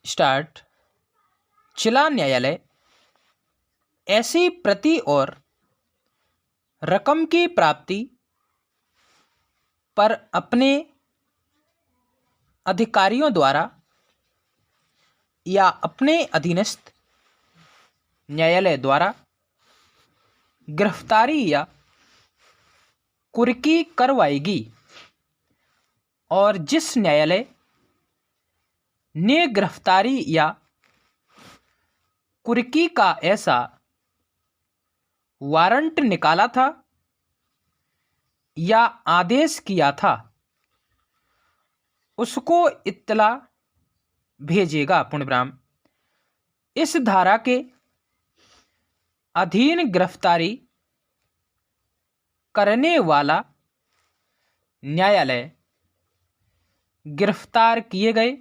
Start. जिला न्यायालय ऐसी प्रति और रकम की प्राप्ति पर अपने अधिकारियों द्वारा या अपने अधीनस्थ न्यायालय द्वारा गिरफ्तारी या कुर्की करवाएगी, और जिस न्यायालय ने गिरफ्तारी या कुर्की का ऐसा वारंट निकाला था या आदेश किया था, उसको इत्तला भेजेगा। पूर्णविराम। इस धारा के अधीन गिरफ्तारी करने वाला न्यायालय गिरफ्तार किए गए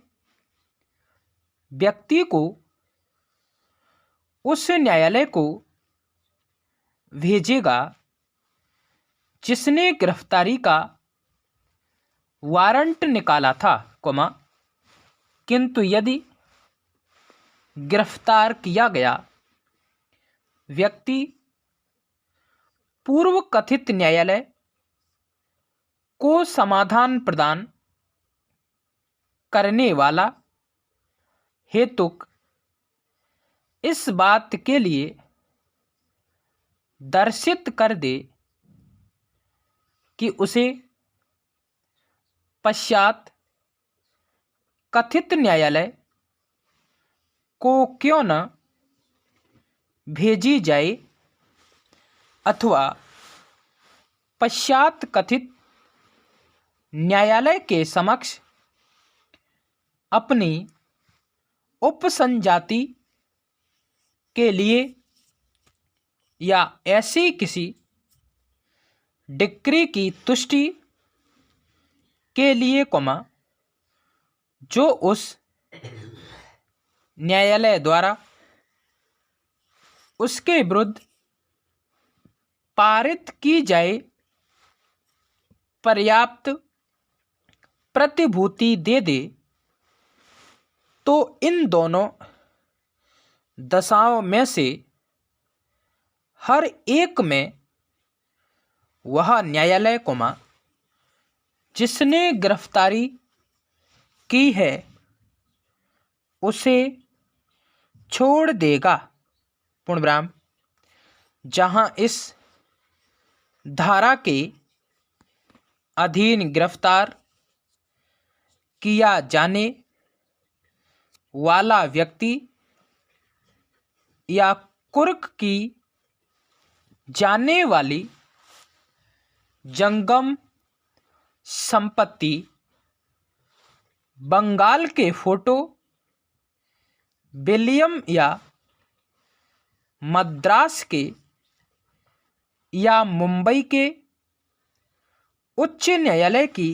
व्यक्ति को उस न्यायालय को भेजेगा जिसने गिरफ्तारी का वारंट निकाला था, किंतु यदि गिरफ्तार किया गया व्यक्ति पूर्व कथित न्यायालय को समाधान प्रदान करने वाला हेतुक इस बात के लिए दर्शित कर दे कि उसे पश्चात कथित न्यायालय को क्यों न भेजी जाए, अथवा पश्चात कथित न्यायालय के समक्ष अपनी उपसंजाति के लिए या ऐसी किसी डिक्री की तुष्टि के लिए, जो उस न्यायालय द्वारा उसके विरुद्ध पारित की जाए, पर्याप्त प्रतिभूति दे दे, तो इन दोनों दशाओं में से हर एक में वह न्यायालय, जिसने गिरफ्तारी की है उसे छोड़ देगा। पूर्णविराम। जहां इस धारा के अधीन गिरफ्तार किया जाने वाला व्यक्ति या कुर्क की जाने वाली जंगम संपत्ति बंगाल के फोटो विलियम या मद्रास के या मुंबई के उच्च न्यायालय की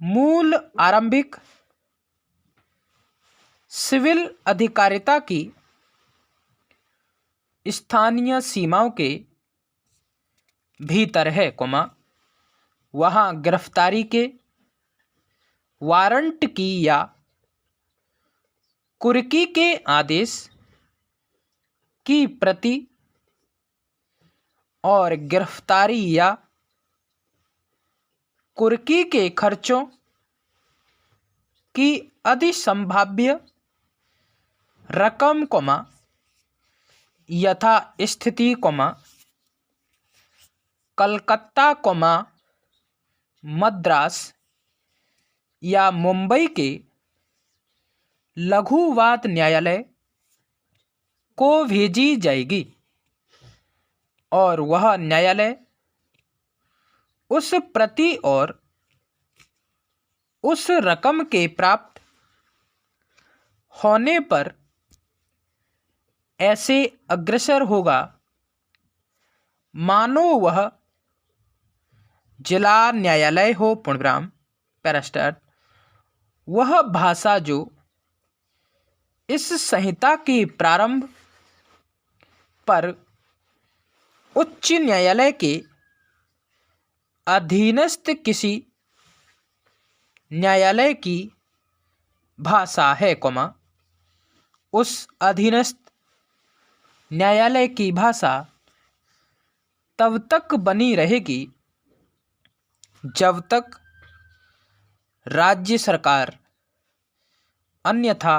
मूल आरंभिक सिविल अधिकारिता की स्थानीय सीमाओं के भीतर है, वहाँ गिरफ्तारी के वारंट की या कुर्की के आदेश की प्रति और गिरफ्तारी या कुर्की के खर्चों की अधिसंभाव्य रकम, यथा स्थिति, कलकत्ता, मद्रास या मुंबई के लघुवाद न्यायालय को भेजी जाएगी, और वह न्यायालय उस प्रति और उस रकम के प्राप्त होने पर ऐसे अग्रसर होगा मानो वह जिला न्यायालय हो। पूर्णविराम। पैरास्टार्ट। वह भाषा जो इस संहिता के प्रारंभ पर उच्च न्यायालय के अधीनस्थ किसी न्यायालय की भाषा है, उस अधीनस्थ न्यायालय की भाषा तब तक बनी रहेगी जब तक राज्य सरकार अन्यथा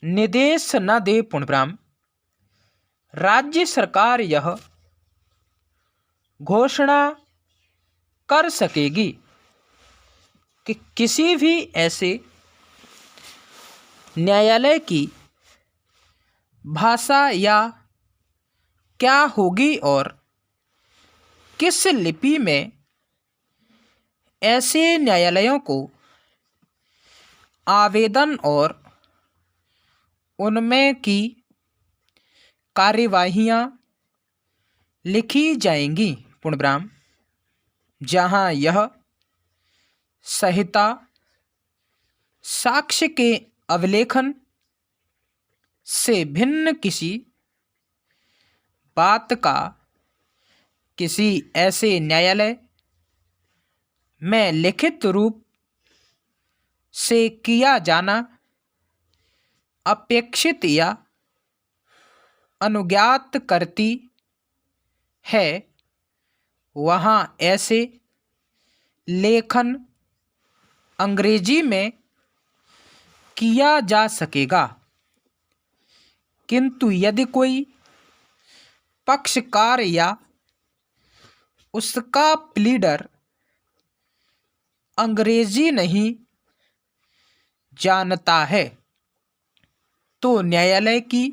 निर्देश न दे। पूर्णविराम। राज्य सरकार यह घोषणा कर सकेगी कि किसी भी ऐसे न्यायालय की भाषा या क्या होगी और किस लिपि में ऐसे न्यायालयों को आवेदन और उनमें की कार्यवाहियाँ लिखी जाएंगी। पूर्णविराम। जहाँ यह संहिता साक्ष्य के अवलेखन से भिन्न किसी बात का किसी ऐसे न्यायालय में लिखित रूप से किया जाना अपेक्षित या अनुज्ञात करती है, वहाँ ऐसे लेखन अंग्रेजी में किया जा सकेगा। किंतु यदि कोई पक्षकार या उसका प्लीडर अंग्रेजी नहीं जानता है तो न्यायालय की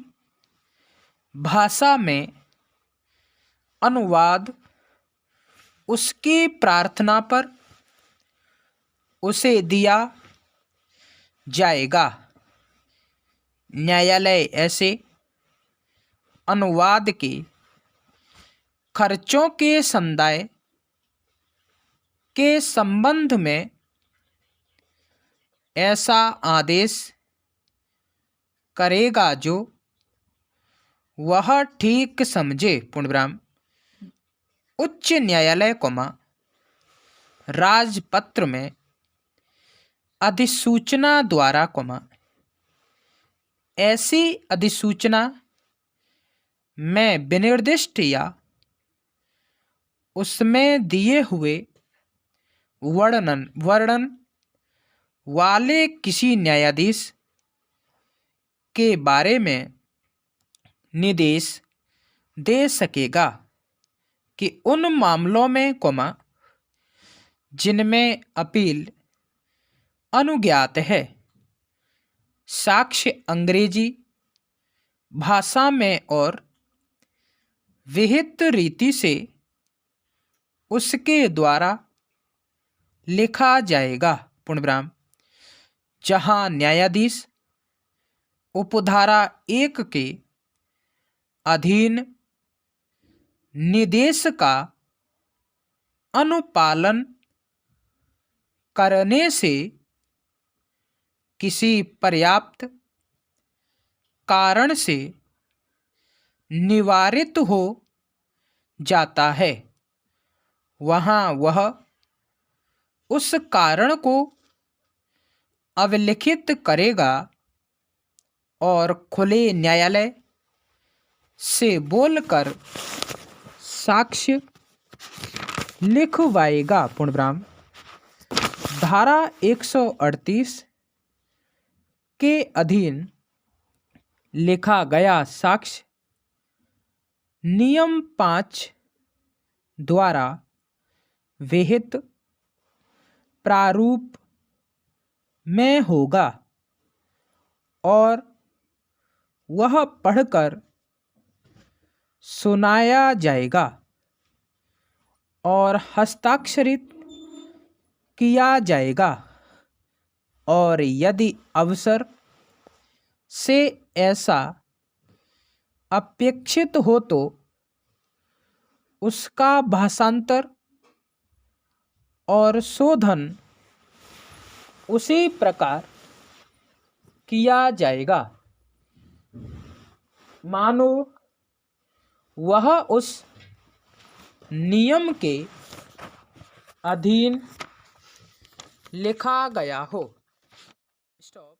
भाषा में अनुवाद उसकी प्रार्थना पर उसे दिया जाएगा। न्यायालय ऐसे अनुवाद के खर्चों के संदाय के संबंध में ऐसा आदेश करेगा जो वह ठीक समझे। पूर्णविराम। उच्च न्यायालय राजपत्र में अधिसूचना द्वारा ऐसी अधिसूचना में विनिर्दिष्ट या उसमें दिए हुए वर्णन वाले किसी न्यायाधीश के बारे में निर्देश दे सकेगा कि उन मामलों में जिनमें अपील अनुज्ञात है, साक्ष्य अंग्रेजी भाषा में और विहित रीति से उसके द्वारा लिखा जाएगा। पूर्णविराम। जहाँ न्यायाधीश उपधारा 1 के अधीन निर्देश का अनुपालन करने से किसी पर्याप्त कारण से निवारित हो जाता है, वहाँ वह उस कारण को अवलिखित करेगा और खुले न्यायालय से बोलकर साक्ष्य लिखवाएगा। पूर्णविराम। धारा 138 के अधीन लिखा गया साक्ष्य नियम 5 द्वारा विहित प्रारूप में होगा और वह पढ़कर सुनाया जाएगा और हस्ताक्षरित किया जाएगा, और यदि अवसर से ऐसा अपेक्षित हो तो उसका भाषांतर और शोधन उसी प्रकार किया जाएगा मानो वह उस नियम के अधीन लिखा गया हो। stop